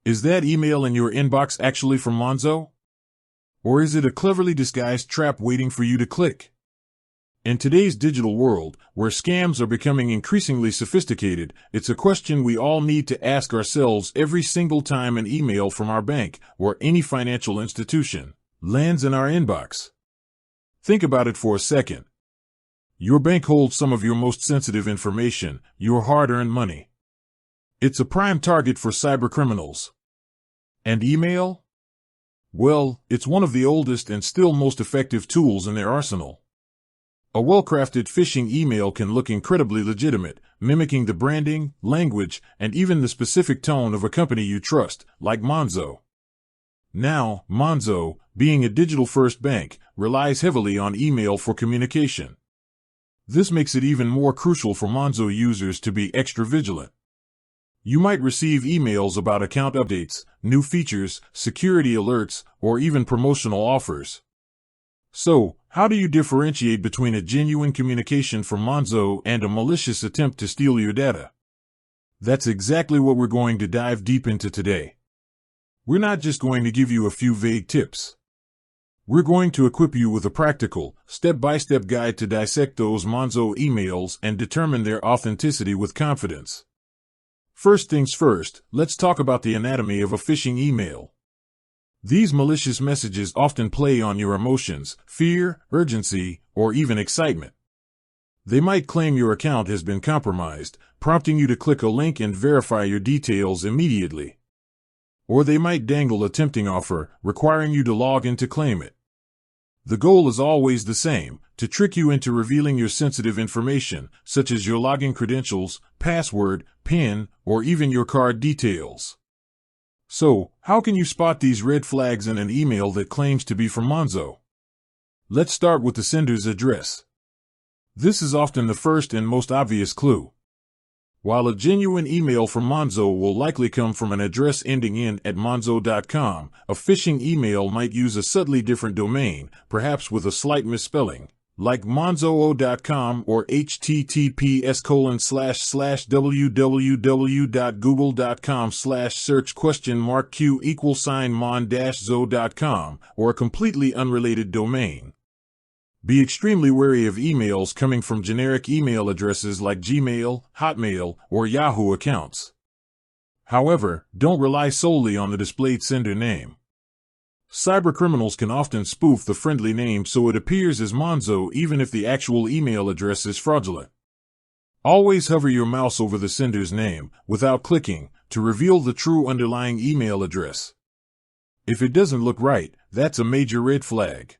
Is that email in your inbox actually from Monzo? Or is it a cleverly disguised trap waiting for you to click? In today's digital world, where scams are becoming increasingly sophisticated, it's a question we all need to ask ourselves every single time an email from our bank or any financial institution lands in our inbox. Think about it for a second. Your bank holds some of your most sensitive information, your hard-earned money. It's a prime target for cybercriminals. And email? Well, it's one of the oldest and still most effective tools in their arsenal. A well-crafted phishing email can look incredibly legitimate, mimicking the branding, language, and even the specific tone of a company you trust, like Monzo. Now, Monzo, being a digital-first bank, relies heavily on email for communication. This makes it even more crucial for Monzo users to be extra vigilant. You might receive emails about account updates, new features, security alerts, or even promotional offers. So, how do you differentiate between a genuine communication from Monzo and a malicious attempt to steal your data? That's exactly what we're going to dive deep into today. We're not just going to give you a few vague tips. We're going to equip you with a practical, step-by-step guide to dissect those Monzo emails and determine their authenticity with confidence. First things first, let's talk about the anatomy of a phishing email. These malicious messages often play on your emotions, fear, urgency, or even excitement. They might claim your account has been compromised, prompting you to click a link and verify your details immediately. Or they might dangle a tempting offer, requiring you to log in to claim it. The goal is always the same, to trick you into revealing your sensitive information, such as your login credentials, password, PIN, or even your card details. So, how can you spot these red flags in an email that claims to be from Monzo? Let's start with the sender's address. This is often the first and most obvious clue. While a genuine email from Monzo will likely come from an address ending in @monzo.com, a phishing email might use a subtly different domain, perhaps with a slight misspelling, like monzo.com or https://www.google.com/search?q=mon-zo.com, or a completely unrelated domain. Be extremely wary of emails coming from generic email addresses like Gmail, Hotmail, or Yahoo accounts. However, don't rely solely on the displayed sender name. Cybercriminals can often spoof the friendly name so it appears as Monzo even if the actual email address is fraudulent. Always hover your mouse over the sender's name, without clicking, to reveal the true underlying email address. If it doesn't look right, that's a major red flag.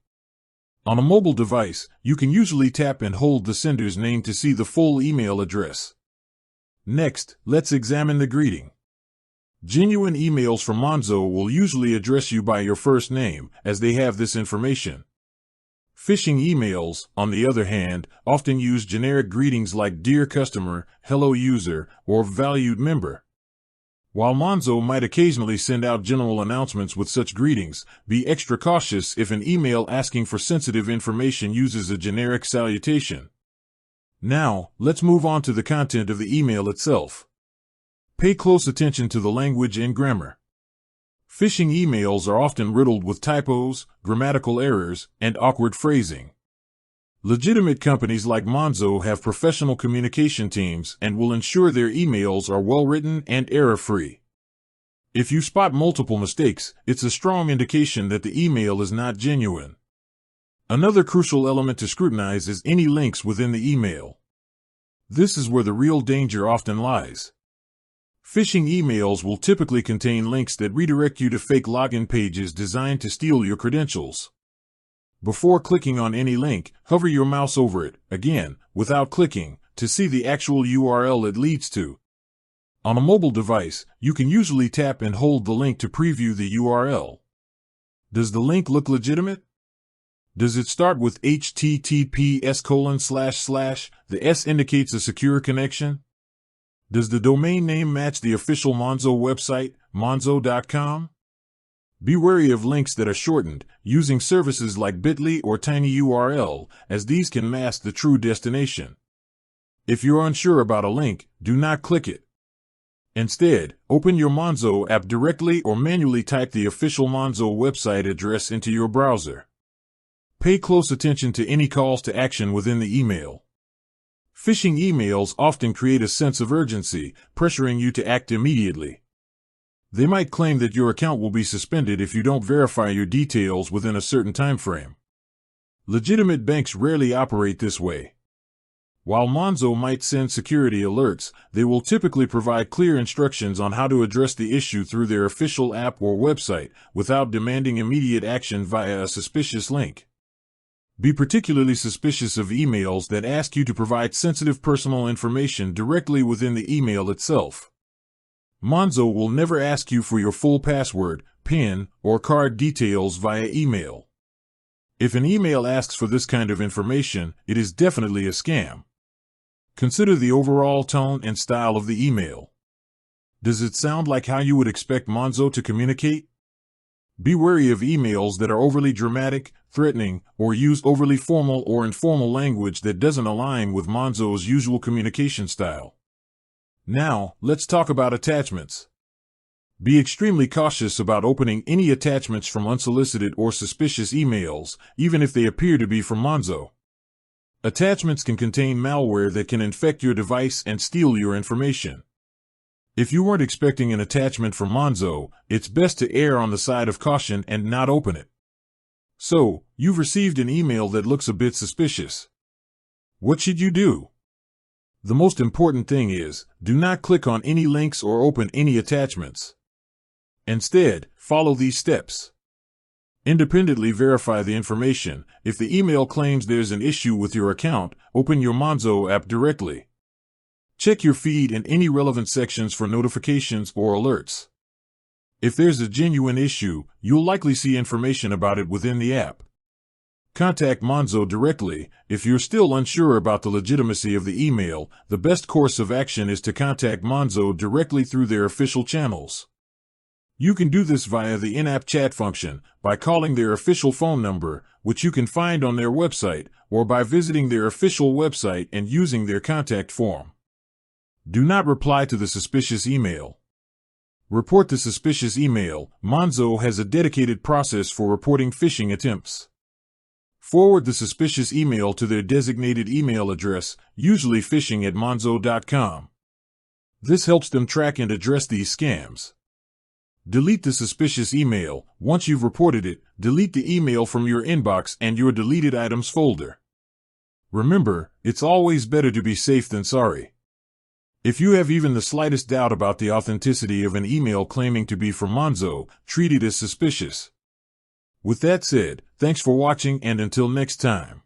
On a mobile device, you can usually tap and hold the sender's name to see the full email address. Next, let's examine the greeting. Genuine emails from Monzo will usually address you by your first name, as they have this information. Phishing emails, on the other hand, often use generic greetings like Dear Customer, Hello User, or Valued Member. While Monzo might occasionally send out general announcements with such greetings, be extra cautious if an email asking for sensitive information uses a generic salutation. Now, let's move on to the content of the email itself. Pay close attention to the language and grammar. Phishing emails are often riddled with typos, grammatical errors, and awkward phrasing. Legitimate companies like Monzo have professional communication teams and will ensure their emails are well-written and error-free. If you spot multiple mistakes, it's a strong indication that the email is not genuine. Another crucial element to scrutinize is any links within the email. This is where the real danger often lies. Phishing emails will typically contain links that redirect you to fake login pages designed to steal your credentials. Before clicking on any link, hover your mouse over it, again, without clicking, to see the actual URL it leads to. On a mobile device, you can usually tap and hold the link to preview the URL. Does the link look legitimate? Does it start with https://? The S indicates a secure connection. Does the domain name match the official Monzo website, monzo.com? Be wary of links that are shortened, using services like bit.ly or tinyurl, as these can mask the true destination. If you're unsure about a link, do not click it. Instead, open your Monzo app directly or manually type the official Monzo website address into your browser. Pay close attention to any calls to action within the email. Phishing emails often create a sense of urgency, pressuring you to act immediately. They might claim that your account will be suspended if you don't verify your details within a certain time frame. Legitimate banks rarely operate this way. While Monzo might send security alerts, they will typically provide clear instructions on how to address the issue through their official app or website, without demanding immediate action via a suspicious link. Be particularly suspicious of emails that ask you to provide sensitive personal information directly within the email itself. Monzo will never ask you for your full password, PIN, or card details via email. If an email asks for this kind of information, it is definitely a scam. Consider the overall tone and style of the email. Does it sound like how you would expect Monzo to communicate? Be wary of emails that are overly dramatic, threatening, or use overly formal or informal language that doesn't align with Monzo's usual communication style. Now, let's talk about attachments. Be extremely cautious about opening any attachments from unsolicited or suspicious emails, even if they appear to be from Monzo. Attachments can contain malware that can infect your device and steal your information. If you weren't expecting an attachment from Monzo, it's best to err on the side of caution and not open it. So, you've received an email that looks a bit suspicious. What should you do? The most important thing is, do not click on any links or open any attachments. Instead, follow these steps. Independently verify the information. If the email claims there's an issue with your account, open your Monzo app directly. Check your feed and any relevant sections for notifications or alerts. If there's a genuine issue, you'll likely see information about it within the app. Contact Monzo directly. If you're still unsure about the legitimacy of the email, the best course of action is to contact Monzo directly through their official channels. You can do this via the in-app chat function, by calling their official phone number, which you can find on their website, or by visiting their official website and using their contact form. Do not reply to the suspicious email. Report the suspicious email. Monzo has a dedicated process for reporting phishing attempts. Forward the suspicious email to their designated email address, usually phishing@monzo.com. This helps them track and address these scams. Delete the suspicious email. Once you've reported it, delete the email from your inbox and your deleted items folder. Remember, it's always better to be safe than sorry. If you have even the slightest doubt about the authenticity of an email claiming to be from Monzo, treat it as suspicious. With that said, thanks for watching, and until next time.